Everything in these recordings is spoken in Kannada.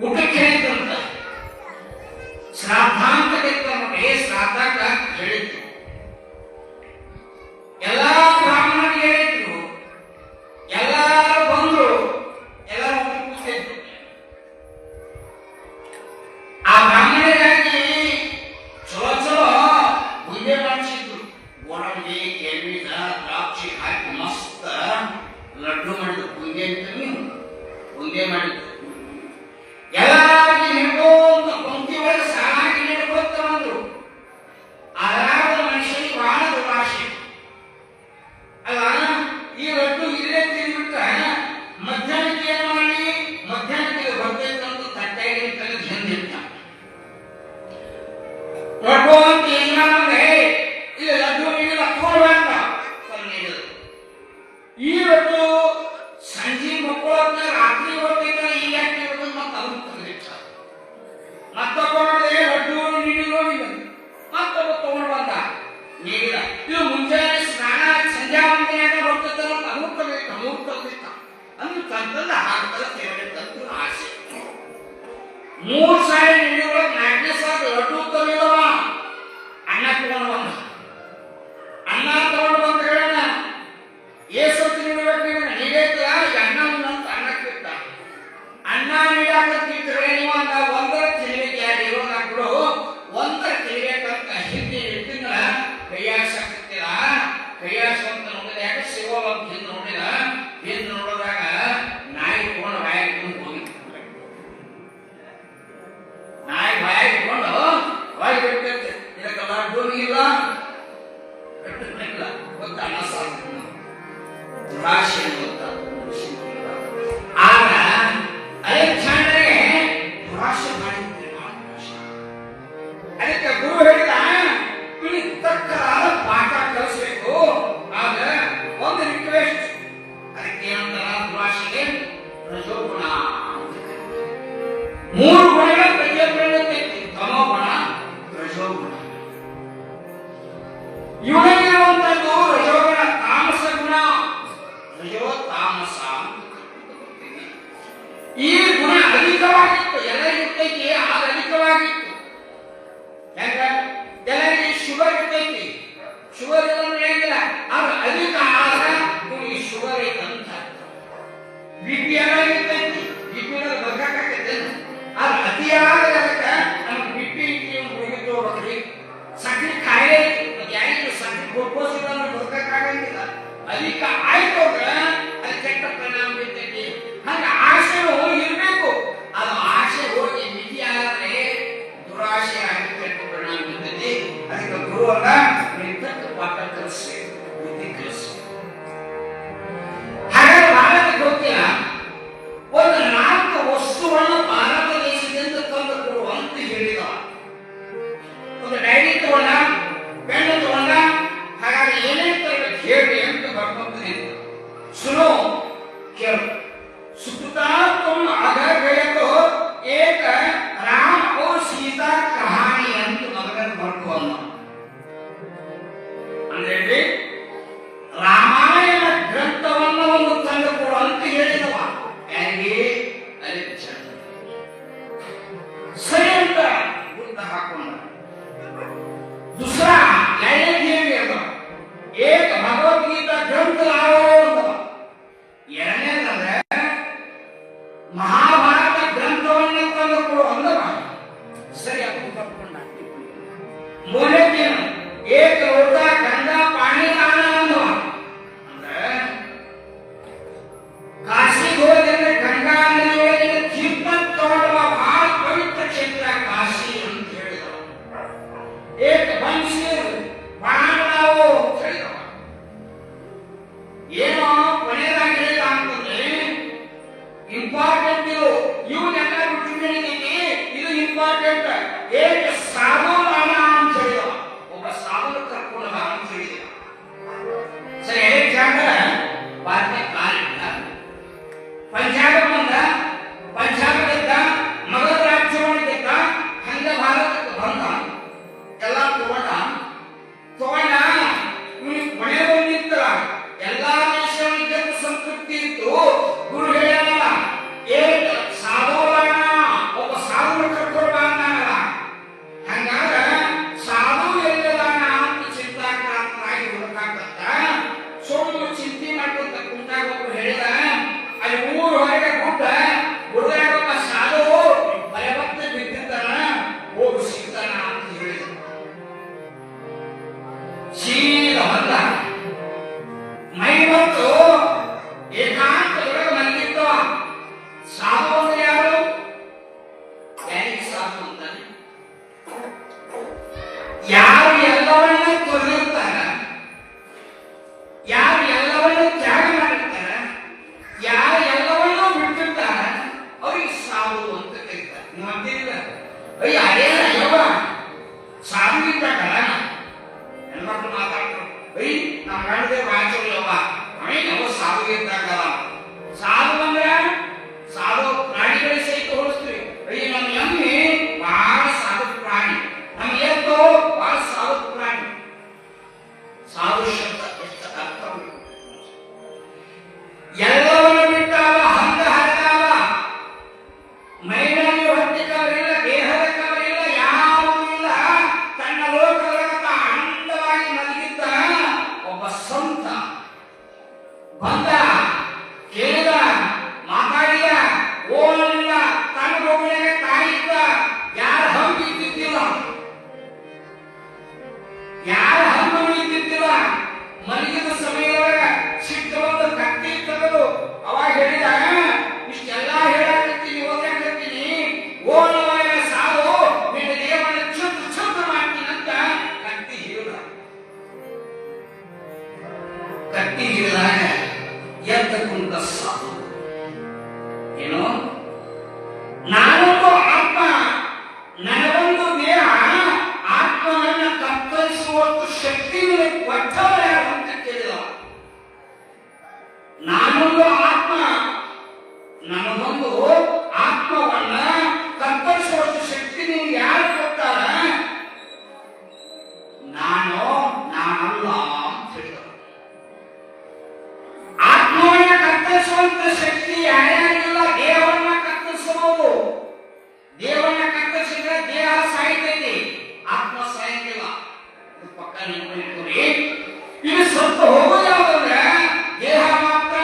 ಊಟಕ್ಕೆ ಹೇಳಿದ್ರಂತ ಶ್ರಾದ್ದ ಅಂತ ಕರೀತಾರೆ. ಶ್ರಾದ್ದಕ್ಕ ಹೇಳಿದ್ರು, ಎಲ್ಲಾ ಬ್ರಾಹ್ಮಣರಿಗೆ ಹೇಳಿದ್ರು, ಎಲ್ಲರೂ ಬಂದ್ರು, ಎಲ್ಲರೂ ಊಟ ಕೂತಿದ್ರು. ಆ ಬ್ರಾಹ್ಮಣರಾಗಿ ಚಲೋ ಚಲೋ ಬುಂದೆ ಮಾಡಿಸಿದ್ರು. ಗೋಡಂಬಿ, ಕೆಳ್ವಿದ, ದ್ರಾಕ್ಷಿ ಹಾಕಿ ಮಸ್ತ್ ಲಡ್ಡು ಮಾಡಿದ್ರು. ಬುಂದೆ ಅಂತ ನೀವು ಬುಂದೆ ಮಾಡಿದ್ರು. ಎಲ್ಲಾರಿಗೆ ಹಿಡ್ಕೊಂತ ಪಂಕ್ತಿ ಒಳಗೆ ಸಾಲಾಗಿ ಹಿಡ್ಕೊಂತ ಬಂದ್ರು. ಅದಾದ ಮನುಷ್ಯನಿಗೆ ಬಹಳ ದುರಾಶೆ ಅಲ್ಲ. ಈ ಲಡ್ಡು ಇಲ್ಲೇ ತಿಂದ್ಬಿಟ್ಟ ಮಧ್ಯಾಹ್ನಕ್ಕೆ ಏನ್ ಮಾಡಿ, ಮಧ್ಯಾಹ್ನಕ್ಕೆ ಬರ್ತೈತಂತ ತಟ್ಟೆಗೆ ತೆಗೆದು ಹಿಂದಿಟ್ಟ. ಲಡ್ಡು ಅಂತ ಏನ್ ಮಾಡಿದ್ರೆ ಇಲ್ಲಿ ಲಡ್ಡು ನೀಡಿಲ್ಲ ತೋರ್ಬೇಕ ತಂದಿದ್ರು. ಈ ಲಡ್ಡು ಸಂಜೆ ಮಕ್ಕಳ ರಾತ್ರಿ ಬರ್ತೈತೆ, ಈಗ ಯಾಕೆ ಮತ್ತೆ ಅದನ್ನು ತೆಗೆದಿಟ್ಟ. ಮತ್ತೊಬ್ಬ ಮಾಡಿದ್ರೆ ಲಡ್ಡು ನೀಡಿಲ್ಲ, ಮತ್ತೊಬ್ಬ ತಗೊಂಡು ಬಂದ ನೀಡಿಲ್ಲ. ಇದು ಮುಂಜಾನೆ ಸ್ನಾನ ಸಂಧ್ಯಾ ವಂದನೆಯಾಗ ಬರ್ತೈತೆ ಅಂತ ಅದನ್ನು ತೆಗೆದಿಟ್ಟ. ಅಂದ್ರೆ ತಂತಂದ ಹಾಕ್ತಾರೆ ತೆಗೆದಿಟ್ಟಂತ ಆಸೆ. 3 ಸಾರಿ ನೀಡಿದ 4ನೇ ಸಾರಿ ಲಡ್ಡು ತಗೊಂಡವ ಅನ್ನ ತಗೊಂಡು ಬಂದ. ಅನ್ನ ತಗೊಂಡು ಬಂದ ಹೇಳೋಣ ಏಸತ್ತು ನೀಡಬೇಕು, ನೀಡೈತಲ್ಲ ಈಗ ಅನ್ನ ಅಂತ ಅನ್ನಕ್ಕೆ ಇಟ್ಟ. ಅನ್ನ ನೀಡಾಕತ್ತಿದ್ರೆ ನೀವು ಅಂದ ಒಂದರ ತಿನ್ಬೇಕು, ಯಾರು ಇರೋದ ಬಿಡು, ಒಂದರ ತಿನ್ಬೇಕಂತ ಹಿಂದೆ ಇಟ್ಟಿನ ಕೈಯಾಸಕ್ತಿಲ್ಲ. ಕೈಯಾಸ ಅಂತ ನೋಡಿದ ಯಾಕೆ ಶಿವವ ಹಿಂದೆ ನೋಡಿದ. ಹಿಂದೆ ನೋಡಿದಾಗ ನಾಯಿ ತಗೊಂಡು ಬಾಯಾಗಿ ಹೋಗಿತ್ತು. ನಾಯಿ ಬಾಯಾಗಿ ತಗೊಂಡು ಬಾಯಿ ಬಿಡ್ತೈತೆ. ಇದಕ್ಕೆ ಲಡ್ಡು ಇಲ್ಲ ಗೊತ್ತ, ಅನ್ನ ಸಾಕು ದುರಾಶೆ ಗೊತ್ತ. ಆಗ ಅಲೆಕ್ಸಾಂಡರ್ಗೆ ದುರಾಶೆ ಮಾಡಿದ್ದೆ. ಅದಕ್ಕೆ ಗುರು ಹೇಳಿದ ಇವನಿಗೆ ತಕ್ಕದಾದ ಪಾಠ ಕಲಿಸ್ಬೇಕು. ಆಗ ಒಂದು ರಿಕ್ವೆಸ್ಟ್, ಅದಕ್ಕೆ ಏನಂತಾರ ದುರಾಶೆಗೆ ರಜೋಗುಣ. 3 ಗುಣಗಳ ಪ್ರತಿಯೊಬ್ಬರಲ್ಲಿ ತಮೋಗುಣ, ರಜೋಗುಣ. ಇವನಿಗಿರುವಂತದ್ದು ರಜೋಗುಣ, ತಾಮಸ ಗುಣ, ರಜೋ ತಾಮಸ. ಈ ಗುಣ ಅಧಿಕವಾಗಿತ್ತು, ಎಲ್ಲರಿಗಿರ್ತೈತಿ. ಆಗ ಅಧಿಕವಾಗಿತ್ತು. ಯಾಕ ಎಲ್ಲರಿಗೆ ಶುಗರ್ ಇರ್ತೈತಿ, ಶುಗರ್ ಇರೋದ್ರೆ ಹೇಗಿಲ್ಲ, ಆಗ ಅಧಿಕ ಆಗ ನಿಮಗೆ ಶುಗರ್ ಐತಂತ. ಬಿಪಿ ಇರ್ತೈತಿ, ಬಿಪಿ ಬರ್ಕಾಕೈತೆ. ಆಗ ಅತಿಯಾದ ಅದಕ್ಕೆ ನಮ್ಗೆ ಬಿಪಿ ಮುಗಿದು ಹೋಗ್ರಿ. ಸಕ್ಕರೆ ಕಾಯಿಲೆ ಯಾರಿಗೆ ಸಕ್ಕರೆ ಗ್ಲೂಕೋಸ್ ಬರ್ಕಾಗಂಗಿಲ್ಲ. ಅಧಿಕ ಆಯ್ತು ಅಂದ್ರೆ ಅದು ಕೆಟ್ಟ ಪರಿಣಾಮ ಬೀರ್ತೈತಿ. ಹಂಗ ಆಸೆ ಇರಬೇಕು. ಅದು ಆಸೆ ಹೋಗಿ ಮಿತಿ ಆದರೆ ದುರಾಶೆ ಆಗಿ ಕೆಟ್ಟ ಪರಿಣಾಮ ಬೀರ್ತೈತಿ. ಅದಕ್ಕೆ ಗುರು ಅಲ್ಲ, ನಿಂತಕ್ಕೆ ಪಾಠ ಕಲಿಸ್ಬೇಕು, ಬುದ್ಧಿ ಕಲಿಸ್ಬೇಕು. ಹಾಗಾದ್ರೆ ಭಾರತ ಗೊತ್ತಿಲ್ಲ, ಒಂದು 4 ವಸ್ತುವನ್ನು ಭಾರತ ದೇಶದಿಂದ ತಂದು ಕೊಡು ಅಂತ ಹೇಳಿದವ. ಒಂದು ಡೈರಿ ತಗೊಂಡ, ಪೆನ್ನು ತಗೊಂಡ. ಹಾಗಾಗಿ ಏನೇನು ತರಬೇಕು ಹೇಳಿ ಅಂತ ಬರ್ಕೊಂತೀನಿ. ಸುನೋ ಕೇಳು. सुखता तुम अगर गए तो एक राम और सीता कहानी अंत मगन ಬರ್ಕೋಣ ಅಂದ್ರೆ ರಾಮಾಯಣ ಗ್ರಂಥವನ್ನು ಒಂದು ತಂದು ಕೊಡು ಅಂತ ಹೇಳಿದವ. ಯಾರಿಗೆ? ಅಲೆಕ್ಸಾಂಡರ್. ಸರಿ ಅಂತ ಗುರುತ ಹಾಕೊಂಡ. दूसरा ಲೈಲದೇವಿ ಅದ. ಏಕ ಭಗವದ್ಗೀತಾ ಗ್ರಂಥ ಲಾವೋ ಅಂದವ. ಎರಡನೇದಂದ್ರೆ ಮಹಾಭಾರತ ಗ್ರಂಥವನ್ನು ತಂದು ಕೊಡು ಅಂದವ. ಸರಿ ಅದು ತಪ್ಪಿಕೊಂಡ. ಮೂರನೇದೇನು? ಏಕ ಲೋಟ ಗಂಗಾ ಪಾಣಿ ದಾನ ಅಂದವ. ಅಂದ್ರೆ ಕಾಶಿಗೆ ಹೋದ್ರೆ ಗಂಗಾ ನದಿಯೊಳಗಿನ ತೀರ್ಥ ತಗೊಂಡವ. ಬಹಳ ಪವಿತ್ರ ಕ್ಷೇತ್ರ ಕಾಶಿ ಅಂತ ಹೇಳಿದವ. ಸಾಧು ಅಂತ ಕರೀತಾರೆ. ನೀವು ಅಂತೀರಿಲ್ಲ, ಅಯ್ಯ ಅದೇನ ಯವ್ವ ಸಾಧು ಇದ್ದಾಗಲ್ಲ ಹೆಣ್ಮಕ್ಳು ಮಾತಾಡ್ತಾರೆ, ಅಯ್ಯ ನಮ್ಮ ಗಂಡದೇ ವಾಚರು ಯವ್ವ ಅವೇ ಯಾವ ಸಾಧು ಇದ್ದಾಗಲ್ಲ. ಸಾಧು ಅಂದ್ರೆ ಸಾಧು ಪ್ರಾಣಿಗಳಿಗೆ ಸಹಿತ ಹೋಲಿಸ್ತೀವಿ. ಅಯ್ಯ ನಮ್ಮ ಎಮ್ಮೆ ಬಹಳ ಸಾಧು ಪ್ರಾಣಿ, ನಮ್ಮ ಎತ್ತು ಬಹಳ ಸಾಧು ಪ್ರಾಣಿ. ಸಾಧು ಶಬ್ದ ಎಷ್ಟು ಅರ್ಥ ಎಲ್ಲವನ್ನು ಬಿಟ್ಟಾವ, ಹಂಗ ಹರಿದಾವ, ಮೈನಲ್ಲಿ ಹೊಟ್ಟೆ ಕವರಿಲ್ಲ, ದೇಹದ ಕವರಿಲ್ಲ, ಯಾವುದೂ ಇಲ್ಲ. ತನ್ನ ಲೋಕದೊಳಗ ಆನಂದವಾಗಿ ಮಲಗಿದ್ದ ಒಬ್ಬ ಸಂತ ಬಂದ, ಕೇಳಿದ, ಮಾತಾಡಿದ, ಓಲಿಲ್ಲ, ತನ್ನ ಮಗುವಿಗೆ ತಾಯಿದ್ದ, ಯಾರ ಹಂಗು ಇದ್ದಿದ್ದಿಲ್ಲ, ಯಾರ ಹಂಗು ಇದ್ದಿದ್ದಿಲ್ಲ. ಮಲಗಿದ ಸಮಯದೊಳಗ ಸಿಟ್ಟು ಬಂದು ಕತ್ತಿ ತೆಗೆದು ಅವಾಗ ಹೇಳಿದ, ಇಷ್ಟೆಲ್ಲ ಹೇಳಾಕತ್ತೀನಿ, ಓದಾಕತ್ತೀನಿ, ಓಲವಾಗ ಸಾವು ನಿನ್ನ ದೇವನ ಚುಟ್ಟು ಚುಟ್ಟು ಮಾಡ್ತೀನಂತ ಕತ್ತಿ ಹಿಡಿದ. ಕತ್ತಿ ಹಿಡಿದಾಗ ಎದ್ದ ಕುಂತ ಸಾವು. ಏನು, ನಾನೊಂದು ಆತ್ಮ, ನನಗೊಂದು ದೇಹ, ಆತ್ಮನನ್ನ ಕತ್ತರಿಸುವಷ್ಟು ಶಕ್ತಿ ಕೊಟ್ಟವ ಯಾರು ಅಂತ ಕೇಳಿದ. ನಾನೊಂದು ಆತ್ಮ, ನನಗೊಂದು ಆತ್ಮವನ್ನ ಕತ್ತರಿಸುವಷ್ಟು ಶಕ್ತಿ ನಿಮ್ಗೆ ಯಾರು ಕೊಟ್ಟಾರ? ನಾನಲ್ಲ ಅಂತ ಹೇಳಿದ. ಆತ್ಮವನ್ನ ಕತ್ತರಿಸುವಂತ ಶಕ್ತಿ ಯಾರ್ಯಾರಿಲ್ಲ. ದೇಹವನ್ನ ಕತ್ತರಿಸಬಹುದು, ದೇಹವನ್ನ ಕತ್ತರಿಸಿದ್ರೆ ದೇಹ ಸಾಯ್ತೈತಿ, ಆತ್ಮ ಸಾಯಂಗಿಲ್ಲ. ಪಕ್ಕ ನಿಂತ್ಕೊಂಡ್ರಿ. ಇದು ಸ್ವಲ್ಪ ಹೋಗೋದು ಯಾವ್ದಂದ್ರೆ ದೇಹ ಮಾತ್ರ.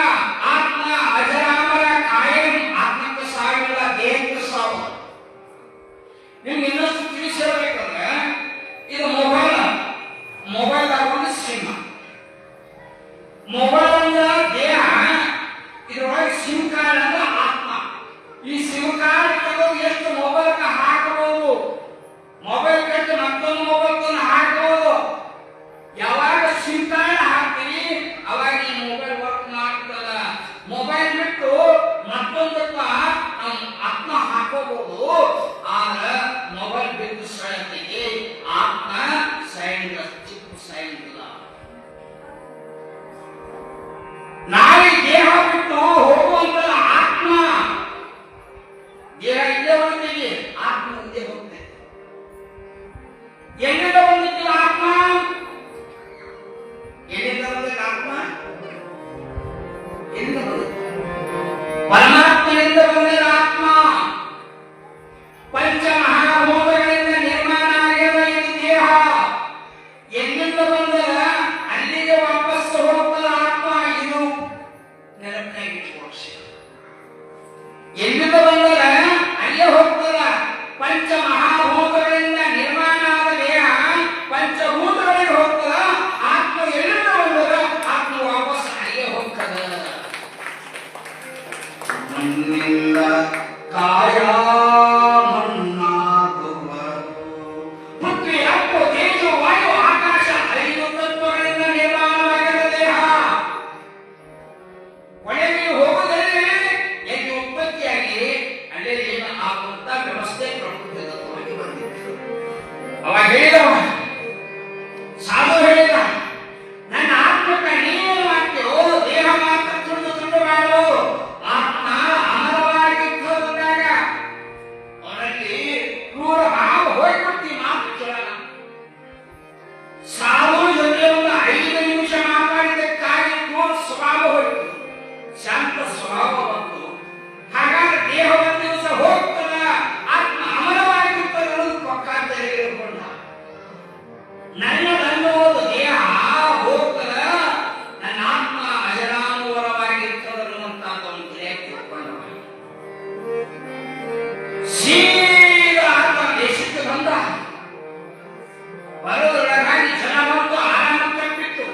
ಆತ್ಮ ಅಜರಾಮರ ಕಾಯಂ, ಆತ್ಮಕ್ಕೆ ಸಾವಿಲ್ಲ, ದೇಹಕ್ಕೆ ಸಾವು. ನಿಮ್ಗೆ ಇನ್ನಷ್ಟು ತಿಳಿಸಿರ್ಬೇಕಂದ್ರೆ ಇದು ಮೊಬೈಲ್ ಆಗೋದು ಸಿಮ್. ಮೊಬೈಲ್ ಅಂದ್ರೆ ದೇಹ, ಇದ್ರೊಳಗೆ ಸಿಮ್ ಕಾರ್ಡ್ ಅಂದ್ರೆ ಆತ್ಮ. ಈ ಸಿಮ್ ಕಾರ್ಡ್ ತಗೊಂಡು ಎಷ್ಟು ಮೊಬೈಲ್ ಹಾಕಬಹುದು, ಮೊಬೈಲ್ ಕಟ್ಟು ಮತ್ತೊಂದು ಮೊಬೈಲ್ ತಂದು ಹಾಕಬಹುದು. ಯಾವಾಗ ಸಿಮ್ ಕಾರ್ಡ್ ಹಾಕ್ತೀವಿ ಅವಾಗ ಈ ಮೊಬೈಲ್ ವರ್ಕ್ ಮಾಡ್ತದ. ಮೊಬೈಲ್ ಬಿಟ್ಟು ಮತ್ತೊಂದಕ್ಕ ಆತ್ಮ ಹಾಕೋಬಹುದು. ಆದ್ರೆ ಮೊಬೈಲ್ ಬಿಟ್ಟು ಸೈಲೆಂಟಿಗೆ ಆತ್ಮ ಸೈಲೆಂಟ್, ಚಿಕ್ಕ ಸೈಲೆಂಟ್ ಇಲ್ಲ. ನಾಳೆ ದೇಹ ಬಿಟ್ಟು ಹೋಗುವಂತ ಆತ್ಮ, ದೇಹ ಇಲ್ಲೇ ಹೋಗ್ತೀವಿ, ಆತ್ಮ ಇಲ್ಲೇ ಹೋಗ್ತದೆ. ಎಲ್ಲಿಂದ ಬಂದಿದ್ದೀವಿ ಆತ್ಮ? ಎಲ್ಲಿಂದ ಬಂದಿದ್ದ ಆತ್ಮ? ಎಲ್ಲಿಂದ ಬಂದಿದ್ದ? ಪರಮಾತ್ಮನಿಂದ ಬಂದಿದ್ದ ಆತ್ಮ. ಪಂಚಮಹಾಭೂತಗಳಿಂದ ನಿರ್ಮಾಣ ಆಗ್ಯದ ಇದು ದೇಹ. ಎಲ್ಲಿಂದ ಬಂದದ ಅಲ್ಲಿಗೆ ವಾಪಸ್ ಹೋಗ್ತದ ಆತ್ಮ. ಇದು ನೆನಪಿನಾಗಿ ಇಟ್ಕೊಳ್ಳಿ. ಎಲ್ಲಿಂದ ಬಂದದ ಅಲ್ಲೇ ಹೋಗ್ತದ. ಪಂಚಮಹಾಭೂತಗಳಿಂದ ನಿರ್ಮಾಣ ಆದ ದೇಹ ಪಂಚಭೂತಗಳಿಗೆ ಹೋಗ್ತದ. ಆತ್ಮ ಎಲ್ಲಿಂದ ಬಂದದ ಆತ್ಮ ವಾಪಸ್ ಅಲ್ಲೇ ಹೋಗ್ತದ. ಮಣ್ಣಿಂದ ಕಾಯ ಮಣ್ಣಾಗುವರು, ಪೃಥ್ವಿ ಅಪ್ಪು ತೇಜು ವಾಯು ಆಕಾಶ 5 ತತ್ವಗಳಿಂದ ನಿರ್ಮಾಣವಾಗಿರುವ ದೇಹ. ಒಳಗೆ ಹೋಗೋದಲ್ಲಿ ಎಲ್ಲಿ ಉತ್ಪತ್ತಿಯಾಗಿ ಅಲ್ಲೇ ಏನು ಆಗುವಂತ ವ್ಯವಸ್ಥೆ ಪ್ರಕೃತಿ ತತ್ವವಾಗಿ ಬಂದಿತ್ತು. ಅವಾಗ ಹೇಳಿದವ ಸಾಧು ಹೇಳಿದ, ನನ್ನ ಆತ್ಮಕ್ಕೆ ನೀವೇನು ಮಾಡ್ತೀವೋ ದೇಹ ಮಾತ್ರ ತುಂಡು ತುಂಡು ಮಾಡು. ಆತ್ಮ ಅಮರವಾಗಿದ್ದಾಗ ಅವರಲ್ಲಿ ಕ್ರೂರ ಭಾವ ಹೋಗ್ಬಿಡ್ತೀವಿ. ಮಾತು ಕೇಳೋಣ. ಸಾಧು ಜೊತೆ ಒಂದು 5 ನಿಮಿಷ ಮಾತಾಡಿದಕ್ಕಾಗಿ ಕ್ರೂರ ಸ್ವಭಾವ ಹೋಯ್ತು, ಶಾಂತ ಸ್ವಭಾವ ಬಂತು. ಹಾಗಾದ್ರೆ ದೇಹ ಒಂದು ದಿವಸ ಹೋಗ್ತದ, ಆತ್ಮ ಅಮರವಾಗಿರ್ತದೆ ಅನ್ನೋದು ಪಕ್ಕಾಂತ ಹೇಳಿಕೊಂಡ. ನನ್ನದನ್ನುವುದು ದೇಹ ಹೋಗ್ತದ, ನನ್ನ ಆತ್ಮ ಅಜರಾಮರವಾಗಿರ್ತದೆ ಅನ್ನುವಂತ ಒಂದು ತಿಳಿಯಾಗಿ ತಿಳ್ಕೊಂಡವ. ಸೀದಾ ಆತ್ಮ ದೇಶಕ್ಕೆ ಬಂದ. ಬರೋದ್ರೊಳಗಾಗಿ ಜನ ಬಂದು ಆರಾಮ ತಪ್ಪಿತ್ತು.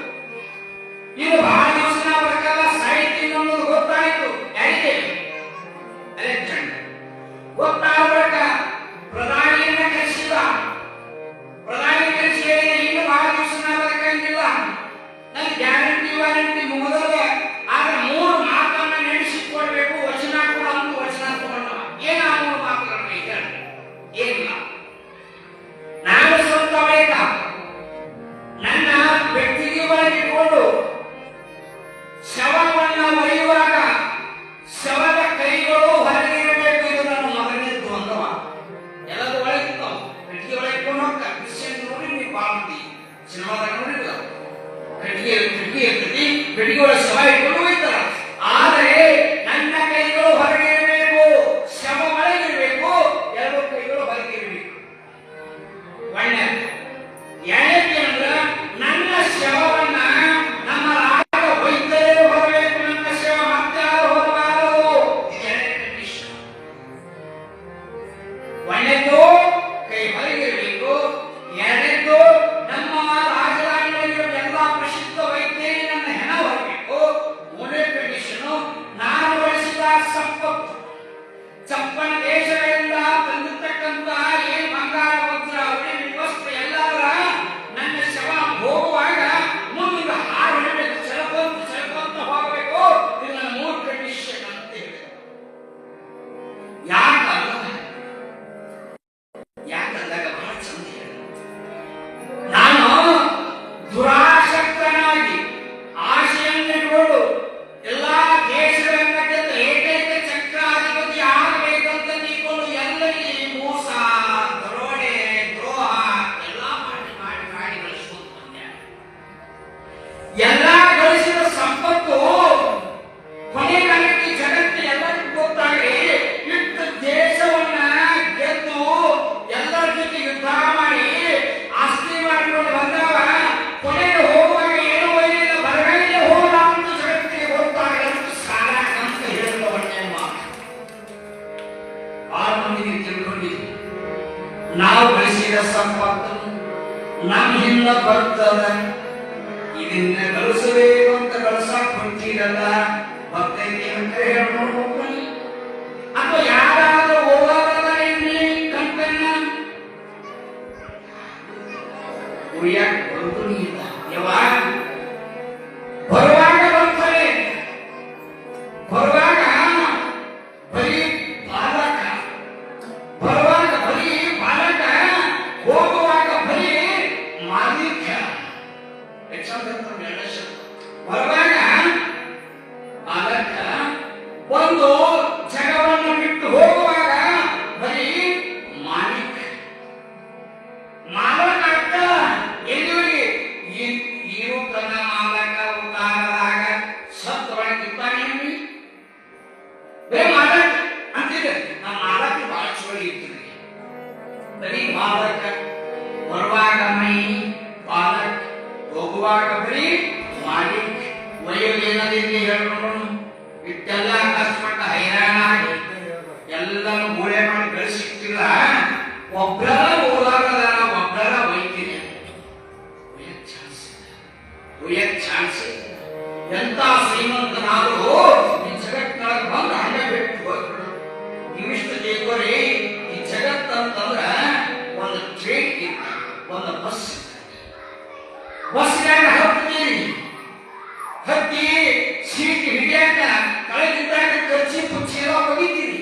ಇದು ಬಹಳ ದಿವಸ ಬರಕಲ್ಲ ಸಾಹಿತ್ಯ ಅನ್ನೋದು ಗೊತ್ತಾಯಿತು. ಯಾರಿಗೆ? ಅಲೆಕ್ಸಾಂಡರ್ ಗೊತ್ತಾಗ ಪ್ರಧಾನಿಯನ್ನ ಕರೆಸಿದ. ಪ್ರಧಾನಿ ಕರೆಸಿ ಹೇಳಿದ, ಇನ್ನು ಬಹಳ ದಿವಸ ಬರಕಂಗಿಲ್ಲ, ನನ್ ಗ್ಯಾರಂಟಿ ಮುಗಿದದೆ. ಆದ್ರೆ 3 ಮಾತನ್ನ ನೆನೆಸಿಕೊಡ್ಬೇಕು, ವಚನ ಕೂಡ ಒಂದು ವಚನ ತಗೊಂಡವ. ಏನ 3 ಒಂದನೇದ್ದು ಕೈ ಹೊರಗಿರಬೇಕು, ಎರಡನೇದ್ದು ನಮ್ಮ ರಾಜಧಾನಿಯಲ್ಲಿರುವ ಎಲ್ಲ ಪ್ರಸಿದ್ಧ ವೈದ್ಯರಿಗೆ ನನ್ನ ಹೆಣ ಹೊರಬೇಕು, ಮೂರನೇ ಕಂಡೀಷನು ನಾನು ಬಳಸಿದ ಸಂಪತ್ತು ಚಪ್ಪನ ದೇಶಗಳಿಂದ ತಂದಿರ್ತಕ್ಕಂಥ ಏನ್ ಬಂಗಾರ ವಜ್ರ ಉಳಿ ವಸ್ತ್ರ ಎಲ್ಲರ ನನ್ನ ಶವ ಹೋಗುವಾಗ ಮುಂದೆ ಹಾರಬೇಕು, ಚಲಕೊಂತ ಹೋಗಬೇಕು. ಇದು ನನ್ನ ಮೂರು ಕಂಡೀಷನ್ ಅಂತ ಹೇಳಿ. ಯಾಕಂದಾಗ ಬಹಳ ಚಂದ ಹೇಳಿ, ನಾನು ದುರಾಸಕ್ತನಾಗಿ ಆಶೆಯನ್ನಿಟ್ಟುಕೊಂಡು ಎಲ್ಲಾ ದೇಶಗಳನ್ನ ಗೆದ್ದು ಏಕೈಕ ಚಕ್ರಾಧಿಪತಿ ಆಗಬೇಕಂತ ನೀಕೊಂಡು ಎಲ್ಲರಿಗೆ ಮೋಸ, ದರೋಡೆ, ದ್ರೋಹ ಎಲ್ಲ ಮಾಡಿ ಗಳಿಸ್ಕೊಂಡು ಬಂದೆ. ಎಲ್ಲ ಗಳಿಸಿದ ಸಂಪತ್ತು ಕೊನೆಗಾಲಕ್ಕೆ ಜಗತ್ತು ಎಲ್ಲರಿಗೂ ಗೊತ್ತಾಗಿ ಇಟ್ಟು ದೇಶವನ್ನ ಗೆದ್ದು ಎಲ್ಲರ ಜೊತೆ ಯುದ್ಧ ಮಾಡಿ ಆಸ್ತಿ ಮಾಡಿಕೊಂಡು ಬಂದವ ಕೊನೆಗೆ ಹೋಗುವಾಗ ಏನು ಒಯ್ಲಿಲ್ಲ, ಬರಗೈಲೆ ಹೋದ ಅಂತ ಜಗತ್ತಿಗೆ ಗೊತ್ತಾಗಿ ಅಷ್ಟು ಸಾಲ ಅಂತ ಹೇಳಿದವನ್ನೇ ಆರು ಮಂದಿಗೆ ತಿಳ್ಕೊಂಡಿದ್ವಿ. ನಾವು ಗಳಿಸಿದ ಸಂಪತ್ತು ನಮ್ಮ ಹಿಂದ ಬರ್ತದ, ಇದನ್ನ ಗಳಿಸಬೇಕು ಅಂತ ಗಳಿಸಕ್ ಹೊಂಟಿರಲ್ಲ, ಬರ್ತೈತಿ ಅಂತ ಹೇಳ್ಕೊಂಡು ಅಥವಾ ಯಾರಾದ್ರೂ ಹೋಗಾರಲ್ಲ ಇಲ್ಲಿ ಕಂಪನ್ನ ಉರಿಯಾಕ ಬರುತ್ತೂ ಇಲ್ಲ. ಯಾವಾಗ ಬರುವಾಗ ಬರ್ತಾರೆ, ಬರುವಾಗ ಬರೀ ಬಾಲಕ, ಬರುವಾಗ ಬರೀ ಬಾಲಕ, ಹೋಗುವಾಗ ಬರೀ ಮಾಲೀಕ. ಬರುವಾಗ ಬಾಲಕ, ಒಂದು ಜಗವನ್ನು ಬಿಟ್ಟು ಹೋಗುವಾಗ ಬರೀ ಮಾಲೀಕ. ಮಾಲಕ ಅರ್ಥ ಎಲ್ಲಿವರೆಗೆ ಇರು ತನ್ನ ಮಾಲಕ ಉತ್ತಾರದಾಗ ಸತ್ತೊಳಗಿದ್ದಾನೆ ಬರೀ ಮಾಲಕ ಅಂತಿದೆ. ನಮ್ಮ ಮಾಲಕ ಬಹಳ ಚೋಳಿ ಇರ್ತದೆ, ಬರೀ ಮಾಲಕ. ಬರುವಾಗ ಮೈ ಬಾಲಕ, ಹೋಗುವಾಗ ಬರೀ ಮಾಲೀಕ. ವಯೋಜನದಲ್ಲಿ ಹೇಳ್ಕೊಂಡು ಇಟ್ಟೆಲ್ಲ ಕಷ್ಟಪಟ್ಟ ಹೈರಾಣಾಗಿ ಎಲ್ಲರೂ ಗೋಳೆ ಮಾಡಿ ಗಳಿಸಿಕ್ತಿಲ್ಲ. ಒಬ್ಬರ ಓದಾಗದ, ಒಬ್ಬರ ವೈದ್ಯರ ಚಾನ್ಸ್. ಎಂತ ಶ್ರೀಮಂತನಾದರೂ ಈ ಜಗತ್ತಿನೊಳಗೆ ಬಂದು ಹಂಗೆ ಬಿಟ್ಟು ಹೋಗ್ಬಿಡು. ನೀವಿಷ್ಟು ತಿಳ್ಕೊರಿ, ಈ ಜಗತ್ತಂತಂದ್ರ ಒಂದು ಟ್ರೈನ್ ಇಲ್ಲ, ಒಂದು ಬಸ್ಸಿನಾಗ ಹತ್ತೀರಿ, ಹತ್ತಿ ಸೀಟ್ ಹಿಡಿಯಾಕ ಕಳೆದಿದ್ದಾಗ ಕಚ್ಚಿ ಪುಚ್ಚಿ ಎಲ್ಲ ಹೋಗಿದ್ದೀರಿ,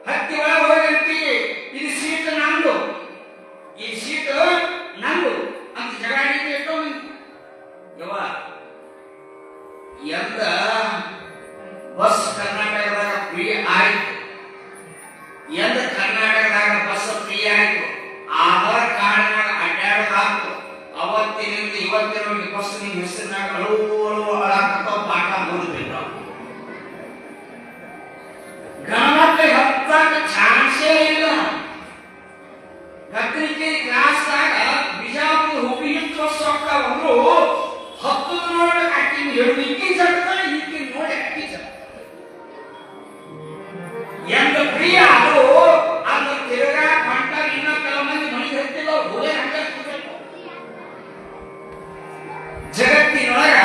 ಹತ್ತಿ ಒಳಗೆ ಹೋಗಿರ್ತೀವಿ. ಇದು ಸೀಟ್ ನಂದು, ಈ ಸೀಟ್ ನಂದು ಅಂತ ಜಗಾಡಿಗೆ ಇಟ್ಟೋಗಿ ಯವ್ವ. ಎಂದ ಬಸ್ ಕರ್ನಾಟಕದಾಗ ಫ್ರೀ ಆಯ್ತು, ಎಂದ ಕರ್ನಾಟಕದಾಗ ಬಸ್ ಫ್ರೀ ಆಯ್ತು, ಆಧಾರ್ ಕಾರ್ಡ್ನಾಗ ಅಡ್ಡಾಡೋದಾಯ್ತು, ಅವತ್ತಿನಿಂದ ಇವತ್ತಿನ ಬಸ್ ನಿಮ್ಮ ಹೆಸರಿನಾಗ ಅಳಾಕತ್ತಾವ, ಪಾಠ ಓದಬೇಕು. ಗಣಮಕ್ಕಳಿಗೆ ಹತ್ತಾಕ ಚಾನ್ಸೇ ಇಲ್ಲ. ಗದ್ರಿಕೆ ಕ್ಲಾಸ್ದಾಗ ಬಿಜಾಪುರ ಹುಬ್ಳಿ ಬಸ್ ಹೋಗ್ತಾವಂದ್ರು ಹತ್ತದ ನೋಡಿ ಅಕ್ಕಿ ಹೇಳಿ ಈಕಿ ಜಗ್ತಾನೆ, ಈಕಿ ನೋಡಿ ಅಕ್ಕಿ ಜಗ್ತಾನೆ. ಎಂದ ಪ್ರಿಯ ಅದು ಅದ್ರ ತಿರುಗಾ ಕಂಟ ಇನ್ನ ಕೆಲವು ಮಂದಿ ಮನೆಗೆ ಹತ್ತಿಲ್ಲ, ಹೋದೇ ಹಂಗ ಜಗತ್ತಿನೊಳಗ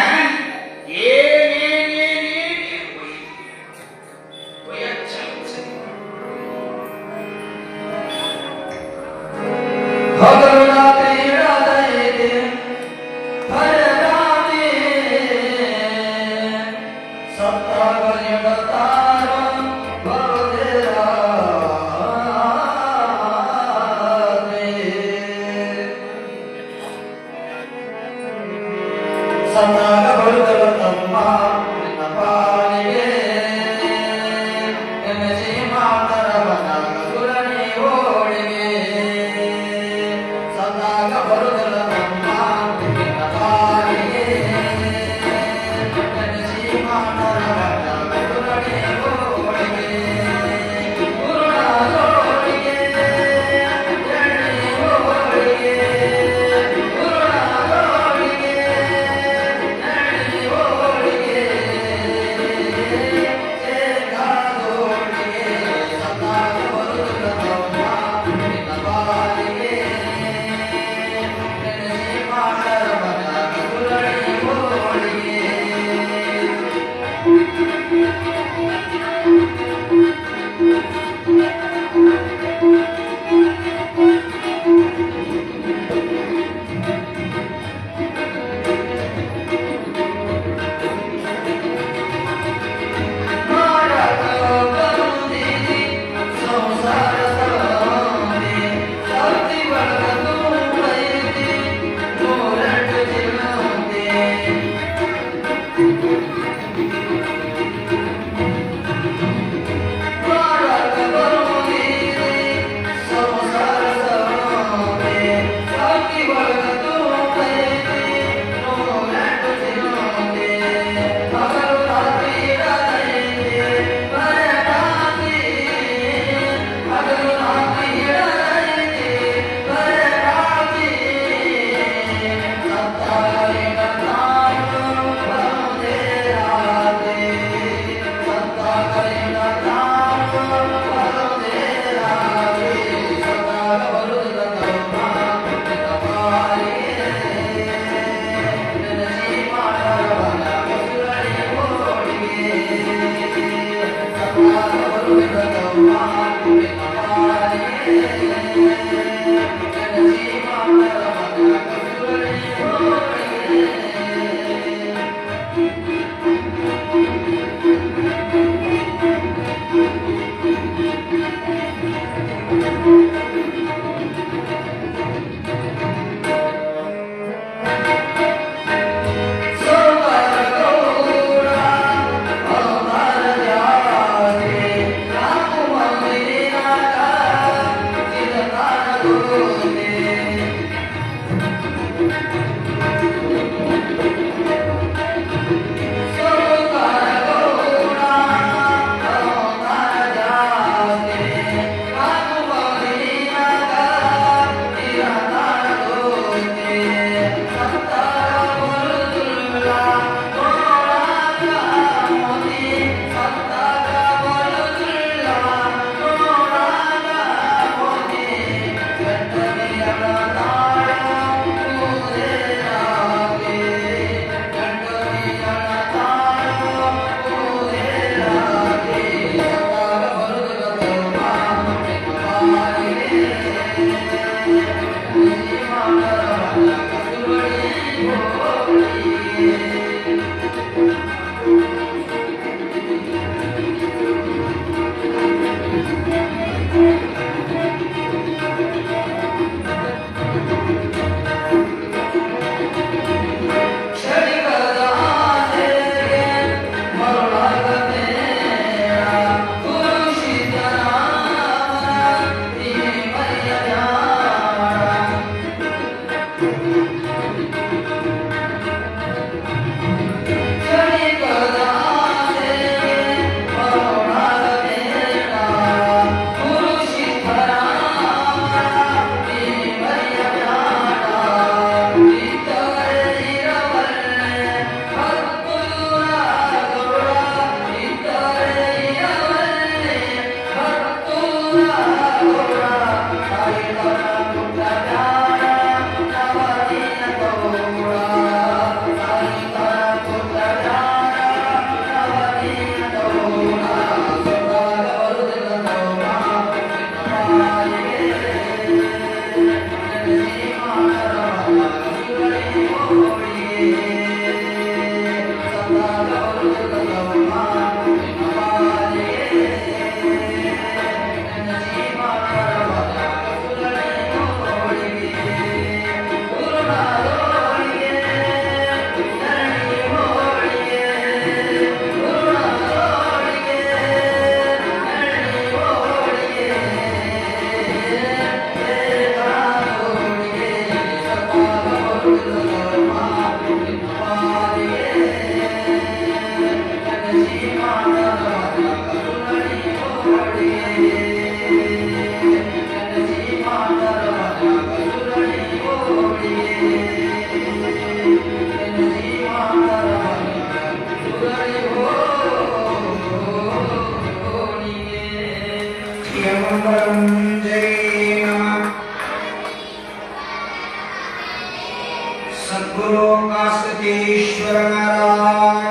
सद्गुरु कासकेश्वर महाराज,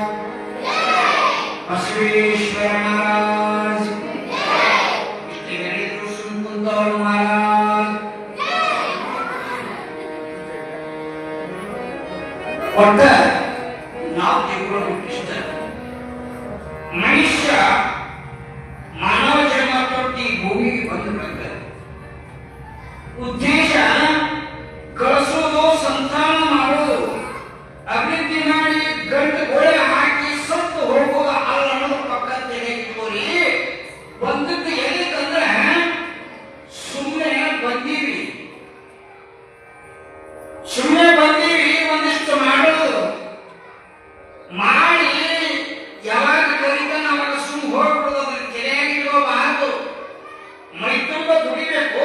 बसवेश्वर महाराज, कुंतल महाराज, ಒಟ್ಟ ನಾವು ತಿಳ್ಕೊಳ್ಳೋದು ಇಷ್ಟ. ಮನುಷ್ಯ ಮಾನವ ಜನ್ಮ ತೊಟ್ಟಿ ಭೂಮಿಗೆ ಬಂದಿರಬೇಕ. ಉದ್ದೇಶ ಕಳಿಸೋದು, ಸಂತಾನ ಮಾಡೋದು, ಅಭಿವೃದ್ಧಿ ಮಾಡಿ ಗಂಟು ಗೋಳೆ ಹಾಕಿ ಸತ್ತು ಹೋಗೋದು ಅಲ್ಲ ಅನ್ನೋದು ಪಕ್ಕ ತೆಗೆದುಕೋರಿ. ಬಂದದ್ದು ಎಲ್ಲಿಂದ್ರೆ ಸುಮ್ಮನೆ ಬಂದೀವಿ, ಸುಮ್ಮನೆ ಬಂದೀವಿ, ಒಂದಿಷ್ಟು ಮಾಡೋದು ಮಾಡಿ ಯಾವಾಗ ಕಲಿತಾನ ಅವಾಗ ಸುಮ್ಮನೆ ಹೋಗ್ಬಿಡೋದು. ಅದನ್ನ ತಲೆಯಾಗಿಟ್ಕೋಬಾರದು. ಮೈ ತುಂಬ ದುಡಿಬೇಕು,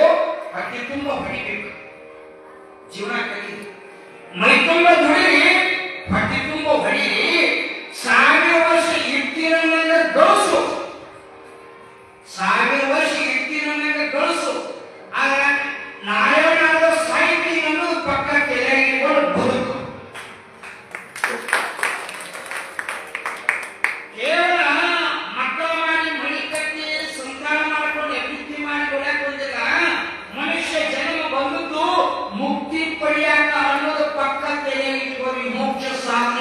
ಹೊಟ್ಟೆ ತುಂಬ ಹೊಡಿಬೇಕು. ಜೀವನ ಕಲಿ ಮೈ ತುಂಬ ದುಡಿರಿ, ಹೊಟ್ಟೆ ತುಂಬ ಹೊಡಿರಿ. 1000 ವರ್ಷ ಇರ್ತೀರ ಗಳಿಸು, 1000 ವರ್ಷ ಇರ್ತೀರ ಗಳಿಸು. ಆಗ ನಾಳೆ ನಾಳೆ ಸಾಹಿತ್ಯ ಅನ್ನೋದು ಪಕ್ಕ ತಲೆಯಾಗಿಟ್ಕೊಂಡು ಬದುಕು. ಕೇವಲ ಮಕ್ಕಳ ಮಾಡಿ ಮಳಿ ಕಟ್ಟಿ ಸಂತಾನ ಮಾಡಿಕೊಂಡು ಅಭಿವೃದ್ಧಿ ಮಾಡಿ ಒಳ್ಳೆಕ್ ಬಂದಿಲ್ಲ. ಮನುಷ್ಯ ಜನ್ಮ ಬಂದದ್ದು ಮುಕ್ತಿ ಪಡೆಯಾಕ ಅನ್ನೋದು ಪಕ್ಕ ತಲೆಯಾಗಿಟ್ಕೊಂಡು ಮೋಕ್ಷ ಸಾಧನೆ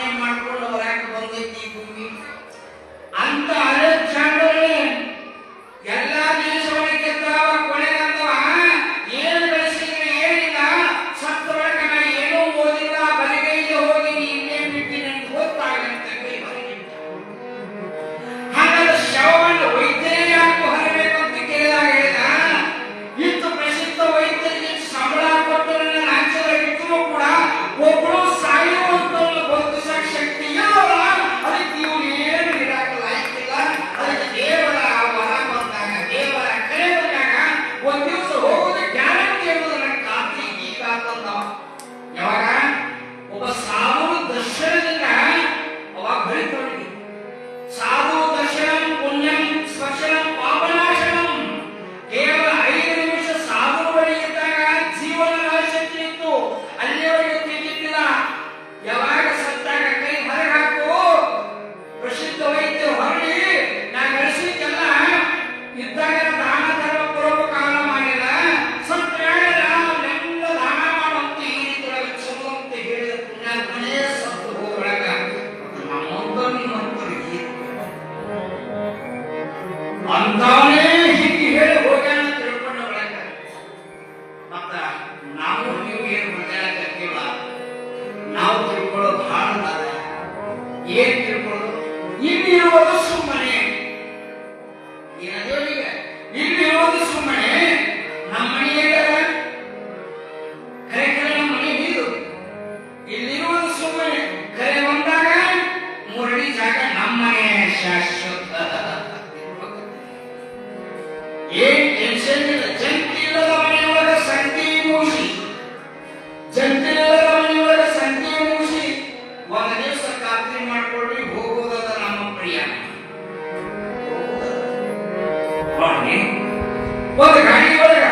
ಒಂದು ಗಾಡಿ ಒಳಗ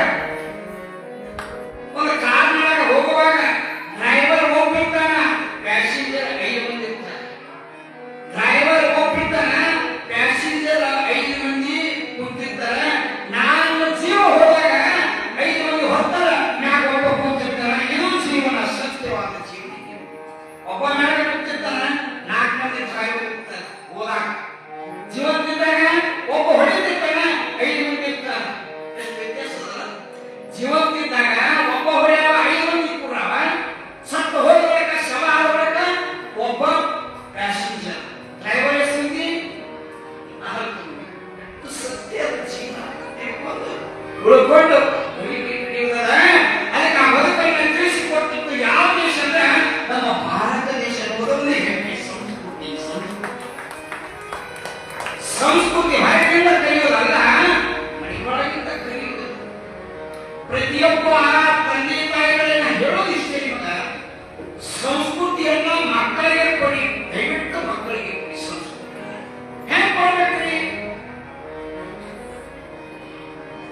ಒಂದು ಕಾರ್ನಾಗ ಹೋಗುವಾಗ ಡ್ರೈವರ್ ಹೋಗ್ಬಿಡ್ತಾನ, ಪ್ಯಾಸೆಂಜರ್ 5 ಮಂದಿ ಇರ್ತಾರೆ. ಡ್ರೈವರ್ ಹೋಗ್ಬಿಡ್ತಾನ, ಪ್ಯಾಸೆಂಜರ್ 5 ಮಂದಿ ಕುಂತಿರ್ತಾರೆ. ನಾನು ಜೀವ ಹೋದಾಗ 5 ಮಂದಿ ಹೊತ್ತಾರ, ಮ್ಯಾಗ ಒಬ್ಬ ಕುಂತಿರ್ತಾರ. ಇದು ಜೀವನ, ಸತ್ಯವಾದ ಜೀವನ. ಒಬ್ಬ ಮ್ಯಾಗ ಕುಂತಿರ್ತಾನ, 4 ಮಂದಿ ಡ್ರೈವರ್ ಇರ್ತಾರೆ ಹೋದಾಗ. ಜೀವಂತಿದ್ದಾಗ ಒಬ್ಬ ಹೊಡಿತಿರ್ತಾನ, 5 ಮಂದಿ ಇರ್ತಾರ. ಎಷ್ಟು ವ್ಯತ್ಯಾಸ ಅದಲ್ಲ? ಜೀವಂತಿದ್ದಾಗ ಒಬ್ಬ ಹೊಡೆಯವ, 5 ಮಂದಿ ಕೂಡವ. ಸತ್ತು ಹೋಗ್ಬೇಕ, ಶವ ಆಗ್ಬೇಕ, ಒಬ್ಬ ಪ್ಯಾಸೆಂಜರ್. ಡ್ರೈವರ್ ಎಷ್ಟು ಮಂದಿ? 4 ಮಂದಿ. ಇದು ಸತ್ಯದ ಜೀವನ. ಉಳ್ಕೊಂಡು ಅದಕ್ಕೆ ಆ ಬದುಕನ್ನು ತಿಳಿಸಿಕೊಟ್ಟಿದ್ದು ಯಾವ ದೇಶ ಅಂದ್ರೆ ನಮ್ಮ ಭಾರತ ದೇಶ. ಮೊದಲನೇ ಹೆಮ್ಮೆ ಸಂಸ್ಕೃತಿ. ಸಂಸ್ಕೃತಿ ಹೊರಗಿಂದ ಕಲಿಯೋದಲ್ಲ, ಮನೆಯೊಳಗಿಂದ ಕಲಿಯೋದು. ಪ್ರತಿಯೊಬ್ಬ ತಂದೆ ತಾಯಿಗಳನ್ನ ಹೇಳೋದಿಷ್ಟೇ, ಸಂಸ್ಕೃತಿಯನ್ನ ಮಕ್ಕಳಿಗೆ ಕೊಡಿ, ದಯವಿಟ್ಟು ಮಕ್ಕಳಿಗೆ ಕೊಡಿ. ಸಂಸ್ಕೃತಿ ಹೆಂಗ್ ಕೊಡ್ಬೇಕ್ರಿ?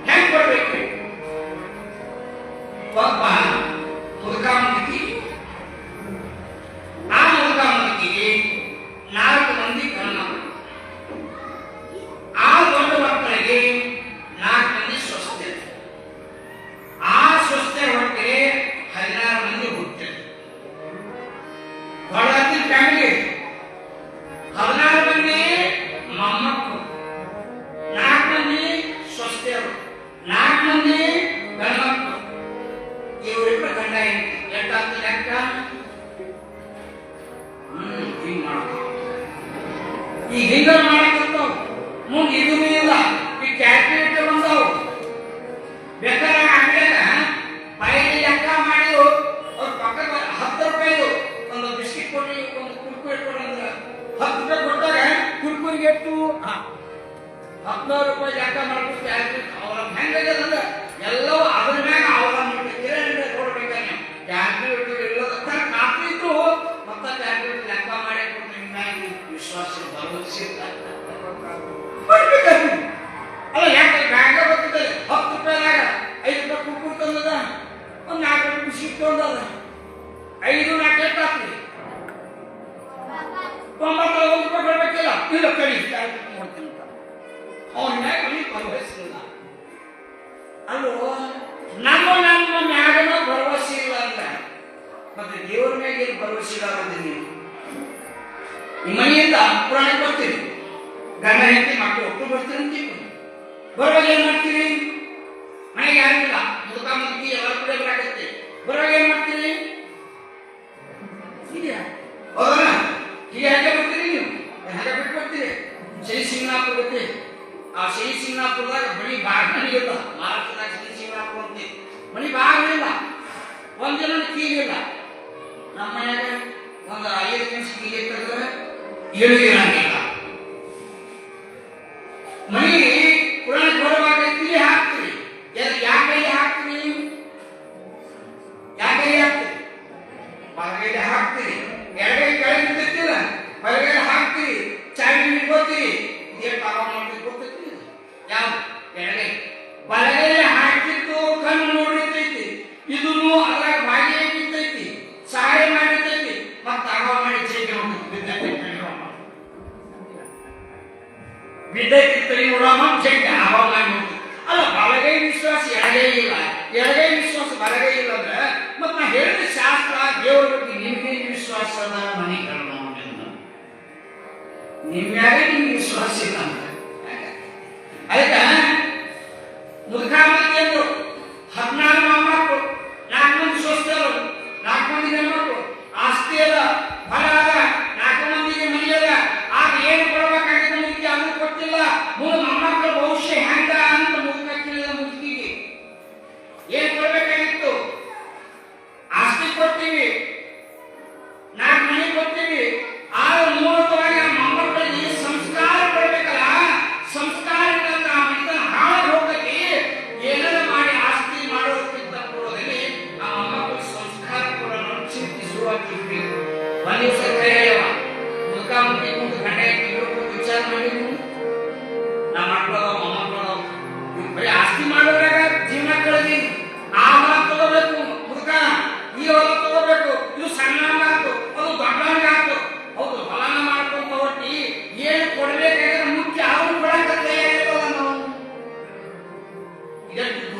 ಹೆಂಗ್ ಕೊಡ್ಬೇಕ್ರಿ? ಒಬ್ಬ ಮುದುಕ ಮುದುಕಿ, ಆ ಮುದುಕ ಮುದುಕಿಗೆ 4 ಮಂದಿ ಗಂಡು. ಆ ಗಂಡು ಮಕ್ಕಳಿಗೆ 4 ಮಂದಿ ಸ್ವಸ್ಥೆ. ಆ ಸ್ವಸ್ಥೆ ಹೊಟ್ಟೆ 16 ಮಂದಿ ಹುಟ್ಟಿದ್ರು. ಬಡತಿ ಫ್ಯಾಮಿಲಿ, 16 ಮಂದಿ ಮೊಮ್ಮಕ್ಕಳು, 4 ಮಂದಿ ಸ್ವಸ್ಥೆಯರು, 4 ಮಂದಿ ಗಂಡ್ಮಕ್ಕಳು. ಇವರಿಬ್ಬರು ಗಂಡ ಹೆಂಡತಿ. ಎಷ್ಟಾಗ್ತದೆ ಲೆಕ್ಕ? ಹಿಂಗ್ ಮಾಡ್ತಾರೆ. ಈಗ ಹಿಂಗ ಮಾಡಕತ್ತಾವ. ಮುಂದೆ ಇದೂ ಇಲ್ಲ, ಈ ಕ್ಯಾಲ್ಕುಲೇಟರ್ ಬಂದವು. ಬೇಕಾದ್ರೆ ಅಂಗಡಿಯಾಗ ಬಾಯಿಗೆ ಲೆಕ್ಕ ಮಾಡಿ ಅವ್ರ ಪಕ್ಕದ 10 ರೂಪಾಯಿದು ಒಂದು ಬಿಸ್ಕಿಟ್ ಕೊಡಿ, ಒಂದು ಕುರ್ಕುರಿ ಕೊಡಿ ಅಂದ್ರೆ 10 ರೂಪಾಯಿ ಕೊಟ್ಟಾಗ ಕುರ್ಕುರಿಗೆ ಎಷ್ಟು? 16 ರೂಪಾಯಿ ಲೆಕ್ಕ ಮಾಡ್ಬಿಟ್ಟು ಕ್ಯಾಲ್ಕುಲೇಟರ್ ಅವ್ರ ಹೆಂಗಂದ್ರೆ ಎಲ್ಲವೂ ಅದ್ರ ಮ್ಯಾಗ ಅವಲಂಬನೆ ಕೊಡ್ಬೇಕಾನೆ. ಕ್ಯಾಲ್ಕುಲೇಟರ್ ಇಲ್ಲದ ಕಾಪಿ ಇದ್ದು ಮತ್ತೆ ಕ್ಯಾಲ್ಕುಲೇಟರ್ ಲೆಕ್ಕ ಮಾಡಿ ಕೊಟ್ಟು ವಿಶ್ವಾಸ ಭರವಸೆ ಅಲ್ಲ. ಯಾಕೆ ಬ್ಯಾಂಕ್ ಬರ್ತಿದ್ದೆ 10 ರೂಪಾಯಿದಾಗ 5 ರೂಪಾಯಿ ಕುರ್ಕುರಿ ತಂದದ, ಒಂದು 4 ರೂಪಾಯಿ ಬಿಸ್ಕಿಟ್ ತೊಗೊಂಡದ, 5 4 ಎಷ್ಟಾಗ್ತದೆ? 91 ರೂಪಾಯಿ ಬರ್ಬೇಕಿಲ್ಲ. ಇಲ್ಲ ಕಳಿ ನೋಡ್ತೀನಿ ಅವನ ಮ್ಯಾಗ ಭರವಸೆ ಅಲ್ಲೋ. ನಮ್ಮ ಮ್ಯಾಗನ ಭರವಸೆ ಇಲ್ಲ ಅಂತ ಮತ್ತೆ ದೇವರ ಮ್ಯಾಗ ಏನು ಭರವಸೆ ಇಲ್ಲ ಅಂತೀನಿ. ಈ ಮನೆಯಿಂದ ಪುರಾಣಕ್ಕೆ ಬರ್ತೀರಿ, ಗಂಡ ಹೆಂಡತಿ ಮಕ್ಕಳು ಒಟ್ಟು ಬರ್ತೀರಿ ಅಂತೀವಿ. ಬರುವಾಗ ಏನ್ ಮಾಡ್ತೀರಿ? ಮನೆಗೆ ಯಾರಿಲ್ಲ, ಮುದುಕ ಮುದುಕಿ ಎಲ್ಲ ಕೂಡ ಬರಾಕತ್ತೆ. ಬರುವಾಗ ಏನ್ ಮಾಡ್ತೀರಿ? ಹೌದಾ? ಹೀಗೆ ಹಾಗೆ ಬರ್ತೀರಿ ನೀವು, ಹಾಗೆ ಬಿಟ್ಟು ಬರ್ತೀರಿ. ಶನಿ ಸಿಂಗನಾಪುರ ಬರ್ತೀರಿ. ಆ ಶನಿ ಸಿಂಗನಾಪುರದಾಗ ಮನಿ ಬಾಗಿಲಿಲ್ಲ. ಮಹಾರಾಷ್ಟ್ರದಾಗ ಶನಿ ಸಿಂಗನಾಪುರ ಅಂತೀವಿ. ಮನಿ ಬಾಗಿಲಿಲ್ಲ, ಒಂದಿನ ಕೀಲಿಲ್ಲ. ನಮ್ಮ ಮನ್ಯಾಗ ಒಂದು 5 ನಿಮಿಷ ಕೀಲಿ ತೆಗೆದ್ರೆ ಏನು ಇರಂಗಿಲ್ಲ. ಮನಿ ಪುರಾಣಕ್ಕೆ ಬರುವಾಗ ಕೀಲಿ ಹಾಕ್ತೀವಿ. ಯಾಕೆ ಹಾಕ್ತೀವಿ? ಯಾಕೆ ಹಾಕ್ತೀವಿ? ಬಲಗೈಲಿ ಹಾಕ್ತೀವಿ, ಎಡಗೈ ಕೆಳಗೆ ಬಿಡ್ತಿಲ್ಲ, ಬಲಗೈಲಿ ಹಾಕ್ತೀವಿ, ಚಾವಿ ಇಟ್ಕೋತೀವಿ. ಇದೇನು ಪಾಪ ಮಾಡ್ತೀವಿ ಗೊತ್ತೈತಿ? ಯಾವ್ದು? ಎಡಗೈ. ಬಲಗೈಲಿ ಹಾಕಿದ್ದು ಕಣ್ಣು ನೋಡಿರ್ತೈತಿ, ಇದನ್ನು ಅದ್ರಾಗ ಬಾಗಿ ಬಿದ್ದೈತಿ, ಸಹಾಯ ಮಾಡಿರ್ತೈತಿ, ಮತ್ತೆ ಅಗವ ಮಾಡಿ ಚೇಕೆ ಬಿದ್ದೈತಿ ತಲೆ ನೋಡಮ್ಮ ಚೇಕೆ ಅಗವ ಮಾಡಿ ಹೋಗ್ತೀವಿ. ಅಲ್ಲ, ಬಲಗೈ ವಿಶ್ವಾಸ ಎಡಗೈ ಇಲ್ಲ, ಎಡಗೈ ವಿಶ್ವಾಸ ಬಲಗೈ ಇಲ್ಲ ಅಂದ್ರೆ ಮತ್ತೆ ನಾ ಹೇಳಿದ ಶಾಸ್ತ್ರ ದೇವರ ಬಗ್ಗೆ ನಿಮ್ಗೆ ವಿಶ್ವಾಸ ಅದ. ಮನೆ ಕರ್ಮ ನಿಮ್ಯಾಗ ನಿಮ್ಗೆ ವಿಶ್ವಾಸ ಇಲ್ಲ ಅಂತ ಅದಕ್ಕೆ ಮುದುಕ ಮಂದಿ ಅಂದ್ರು 14 ಮೊಮ್ಮಕ್ಕಳು, 4 ಮಂದಿ ಸ್ವಸ್ಥರು, 4 ಮಂದಿ ಗಂಡ್ಮಕ್ಕಳು, ಆಸ್ತಿ ಅದ, ಫಲ ಅದ, 4 ಮಂದಿಗೆ ಮನೆ ಅದ. ಆಗ ಏನು ಕೊಡಬೇಕಾಗಿತ್ತು ಮುದುಕಿ ಅದು ಕೊಟ್ಟಿಲ್ಲ. 3 ಮೊಮ್ಮಕ್ಕಳ ಭವಿಷ್ಯ ಹೆಂಗ ಅಂತ ಮುದುಕ ಕೇಳಿದ. ಮುದುಕಿಗೆ ಏನ್ ಕೊಡ್ಬೇಕಾಗಿತ್ತು? ಆಸ್ತಿ ಕೊಡ್ತೀವಿ, 4 ಮನೆ ಕೊಡ್ತೀವಿ. ಆಗ ಮೂಲತವಾಗಿ ಆ ಮೊಮ್ಮಕ್ಕಳಿಗೆ ಸಂಸ್ಕಾರ ಕೊಡ್ಬೇಕಲ್ಲ.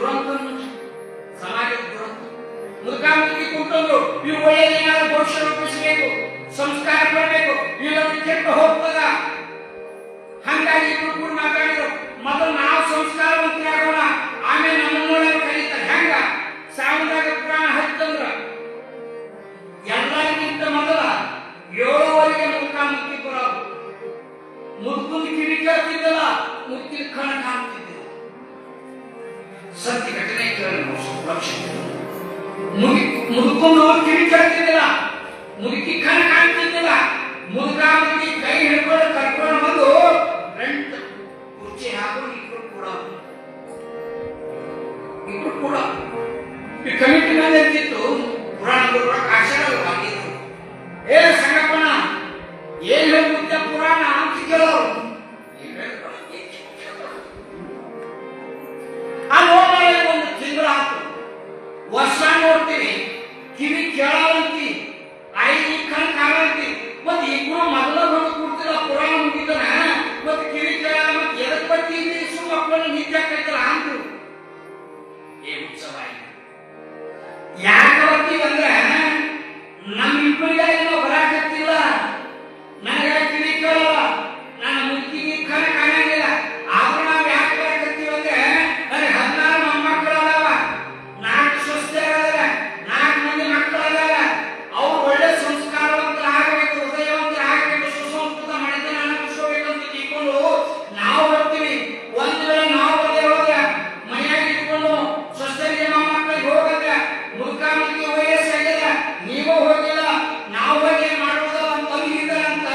ದುರಂತ ಸಮಾಜದ ದುರಂತ. ಮುದುಕಾಮುದುಕಿ ಕುಂತಂದ್ರು ಇವು ಒಳ್ಳೆಯದೇನಾದ್ರೂ ಭವಿಷ್ಯ ರೂಪಿಸಬೇಕು, ಸಂಸ್ಕಾರ ಕೊಡಬೇಕು, ಇಲ್ಲೊಂದು ಕೆಟ್ಟು ಹೋಗ್ತದ. ಹಂಗಾಗಿ ಇಬ್ರು ಕೂಡ ಮಾತಾಡಿದ್ರು, ಮೊದಲು ನಾವು ಸಂಸ್ಕಾರವಂತರಾಗೋಣ, ಆಮೇಲೆ ನಮ್ಮನ್ನ ಕರೀತಾರೆ. ಹೆಂಗ ಸಾಮದಾಗ ಪುರಾಣ ಹತ್ತಂದ್ರ ಎಲ್ಲರಿಗಿಂತ ಮೊದಲ 7:30 ಮುದುಕಾಮುದುಕಿ ಬರೋದು. ಮುದುಕುಂದು ಕಿವಿ ಕೇಳ್ತಿದ್ದಲ್ಲ, ಮುದುಕಿನ ಕಣ ಕಾಣ್ತಿದ್ದಿಲ್ಲ. ಸತ್ಯ ಘಟನೆ ಕೇಳಿ ಮುದುಕೊಂಡು ಕಿವಿ ಕೇಳ್ತಿದ್ದಿಲ್ಲ, ಮುದುಕಿ ಕಣ ಕಾಣ್ತಿದ್ದಿಲ್ಲ. ಮುದುಕಾಮುದುಕಿ ಕೈ ಹಿಡ್ಕೊಂಡು ಕರ್ಕೊಂಡು ಬಂದು 2 ಕುರ್ಚಿ ಹಾಕೊಂಡು ಇಬ್ರು ಕೂಡ ಈ ಕಮಿಟಿ ಮೇಲೆ ಇರ್ತಿತ್ತು. ಪುರಾಣ ಆಶ್ಚರ್ಯ ಆಗಿತ್ತು. ಏ ಸಂಗಪ್ಪಣ್ಣ ಏನ್ ಹೇಳ್ಬಿಟ್ಟ ಪುರಾಣ ಅಂತ ಕೇಳೋರು. ಆ ನೋಡ್ರೆ ಒಂದು ತಿಂಗಳು ಆಯ್ತು, ವರ್ಷ ನೋಡ್ತೀವಿ, ಕಿವಿ ಕೇಳಾವಂತಿ, ಐದು ಕಣ್ ಕಾಣಂತಿ. ಮತ್ತೆ ಇಬ್ರು ಮೊದಲ ಬಂದು ಕೂಡ್ತಿಲ್ಲ, ಪುರಾಣ ಮುಗಿದನ ಮತ್ತೆ ಕಿವಿ ಕೇಳ ಮತ್ತೆ ಎದಕ್ ಬರ್ತೀವಿ ಮಕ್ಕಳನ್ನು ನಿದ್ದೆ ಕೈತಲ್ಲ ಅಂದ್ರು. ಏ ಉತ್ಸವ ಯಾಕೆ ಬರ್ತೀವಂದ್ರೆ ನಮ್ಮಿಬ್ಬರಿಗಾಗಿ ನಾವು ಬರಾಕತ್ತಿಲ್ಲ, ನನಗಾಗಿ ಕಿವಿ ಕೇಳಲ್ಲ, ನನ್ನ ಮುಕ್ಕಿಗೆ ಕಣ ಕಾಣಂಗಿಲ್ಲ. ಆದ್ರೂ ನಾವು ಯಾಕೆ ಬರಾಕತ್ತೀವಂದ್ರೆ ನನಗೆ 16 ಮೊಮ್ಮಕ್ಕಳು ಅದಾವ, 4 ಸ್ವಸ್ಥರಾದ, 4 ಮಂದಿ ಮಕ್ಕಳದಾವ. ಅವ್ರು ಒಳ್ಳೆ ಸಂಸ್ಕಾರವಂತರ ಆಗಬೇಕು, ಹೃದಯವಂತರ ಆಗಬೇಕು, ಸುಸಂಸ್ಕೃತ ಮನೆತನ ಅನುಭವಿಸಬೇಕಂತ ತಿಳ್ಕೊಂಡು ನಾವು ಬರ್ತೀವಿ. ಒಂದು ವೇಳೆ ನಾವು ಬರದೇ ಹೋದ್ರೆ ಮನೆಯಾಗಿ ಇಟ್ಕೊಂಡು ಸ್ವಸ್ಥರಿಗೆ ಮೊಮ್ಮಕ್ಕಳಿಗೆ ಹೋಗಂದ್ರೆ ಮುದುಕಾಮುದುಕಿ ವಯಸ್ಸಾಗ್ಯದ, ನೀವು ಹೋಗಿಲ್ಲ, ನಾವು ಹೋಗಿ ಮಾಡೋದು ಅಂತ ತಂಗಿದ್ದಾರಂತ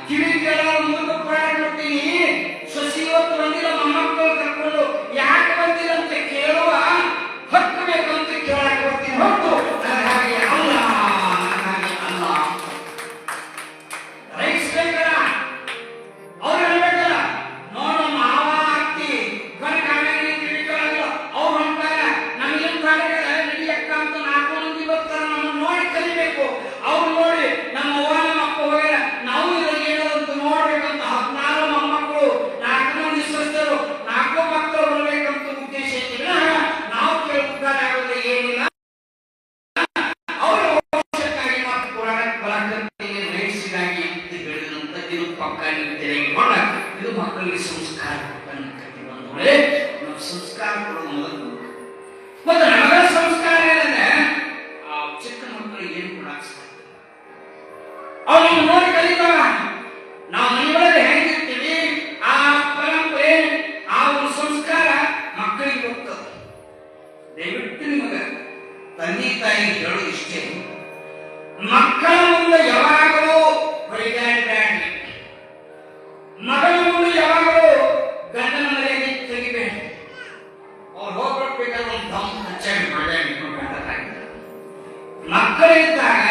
ಕಿವಿ ಕೇಳೋ ಮುಂದೆ ಪುರಾಣ ಕೊಡ್ತೀನಿ. ಸಸಿ ಇವತ್ತು ಬಂದಿಲ್ಲ, ಮೊಮ್ಮಕ್ಕಳು ಕರ್ಕೊಂಡು ಯಾಕೆ ಬಂದಿಲ್ಲ ಅಂತ ಕೇಳುವ ಹಕ್ಕು ಬೇಕಂತ ಕೇಳಕ್ಕೆ ಬರ್ತೀನಿ ಹೊರತು ನನಗಾಗಿ ಅಲ್ಲ, ನನಗಾಗಿ ಅಲ್ಲ. ರೈಸ್ಬೇಕಲ್ಲ, ಅವ್ರು ಹೇಳ್ಬೇಕಲ್ಲ, ನೋಡು ಮಾವ ಅತ್ತಿ ಕಣ್ ಕಾಣಂಗಿ ಕಿವಿ ಕೇಳಲ್ಲ, ಅವ್ರು ಹೊಂಟಾರ ನಮಗೇನು ಕಾಣಿಲ್ಲ ನಡಿಯಕ್ಕ ಅಂತ 4 ಮಂದಿ ಬರ್ತಾರ, ನಮ್ಮ ನೋಡಿ ಕಲಿಬೇಕು. ಅವ್ರು ನೋಡಿ ನಮ್ಮ ಅವ್ವ ನಮ್ಮ ಅಪ್ಪ ಹೋಗ್ಯಾರ, ನಾವು ಇದ್ರಲ್ಲಿ ಏನದಂತ ನೋಡ್ಬೇಕಂತ 14 ಮೊಮ್ಮಕ್ಕಳು, 4 ಮಂದಿ ಸ್ವಸ್ಥರು, 4 ಮಕ್ಕಳು ಬರ್ಬೇಕಂತ ಉದ್ದೇಶ ಐತಿ. ನಾವು ಕೇಳ್ತಾರೆ ಆಗೋದ್ರೆ ಏನಿಲ್ಲ. ಅವರು ವರ್ಷಕ್ಕಾಗಿ ಮತ್ತು ಪುರಾಣಕ್ಕೆ ಬರಕಂತೀನಿ ವಯಸ್ಸಿಗಾಗಿ ಬೆಳೆದಂತ ಇದು ಪಕ್ಕ ನೀವು ತೆರೆಗಿಕೊಂಡ ಇದು ಮಕ್ಕಳಿಗೆ ಸಂಸ್ಕಾರ ಕಟ್ಟಿ ಬಂದೋಳೆ. ನಾವು ಸಂಸ್ಕಾರ ಕೊಡೋದು ಮೊದಲು. ಮತ್ತೆ ನಮಗ ಸಂಸ್ಕಾರ ಏನಂದ್ರೆ ಆ ಚಿಕ್ಕ ಮಕ್ಕಳಿಗೆ ಏನು ಕೊಡಾಕ ಸಾಧ್ಯ, ಅವ್ರು ನೋಡಿ ಕಲಿತಾವ. ನಾವು ಮನೆಯೊಳಗೆ ಹೆಂಗಿರ್ತೀವಿ ಆ ಪರಂಪರೆ ಆ ಒಂದು ಸಂಸ್ಕಾರ ಮಕ್ಕಳಿಗೆ ಹೋಗ್ತದೆ. ದಯವಿಟ್ಟು ನಿಮಗೆ ತಂದೆ ತಾಯಿ ಹೇಳೋದು ಇಷ್ಟೇ, ಮಕ್ಕಳ ಮುಂದೆ ಯಾವಾಗಲೂ ಹೊಡಿದಾಡಬೇಡಿ, ಮಗಳ ಮುಂದೆ ಯಾವಾಗಲೂ ಗಂಡನ ಮನೆಯಲ್ಲಿ ತೆಗಿಬೇಡಿ. ಅವ್ರು ಹೋಗ್ಬೇಕಾದ್ರೆ ಒಂದು ದಮ್ ಹಚ್ಚಾಗಿ ಮಳೆ ಮಕ್ಕಳಿದ್ದಾಗ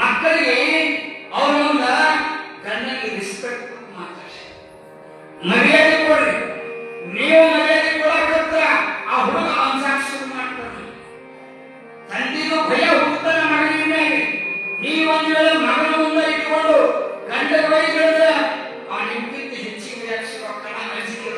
ಮಕ್ಕಳಿಗೆ ಅವ್ರ ಮುಂದ ಗಂಡನಿಗೆ ರಿಸ್ಪೆಕ್ಟ್ ಮಾತಾಡಿ ಮರ್ಯಾದೆ ಕೊಡ್ರಿ. ನೀವು ಮರ್ಯಾದೆ ಕೊಡಕತ್ರ ಆ ಹುಡುಗ ಅನ್ಸಾಕ್ ಶುರು ಮಾಡ್ತಾರೆ. ತಂದೆಗೂ ಭಯ ಹುಡುಕ್ತಾನ ಮಗನಿಗೆ ಮೇಲೆ. ನೀವೊಂದು ವೇಳೆ ಮಗನ ಮುಂದೆ ಇಟ್ಕೊಂಡು ಗಂಡ ಬೈ ಹೇಳಿದ್ರೆ ಆ ನಿಮ್ಗಿಂತ ಹೆಚ್ಚಿಗೆ ಶುರು ಆಗ್ತಾನ, ಅನಿಸಿಕೆ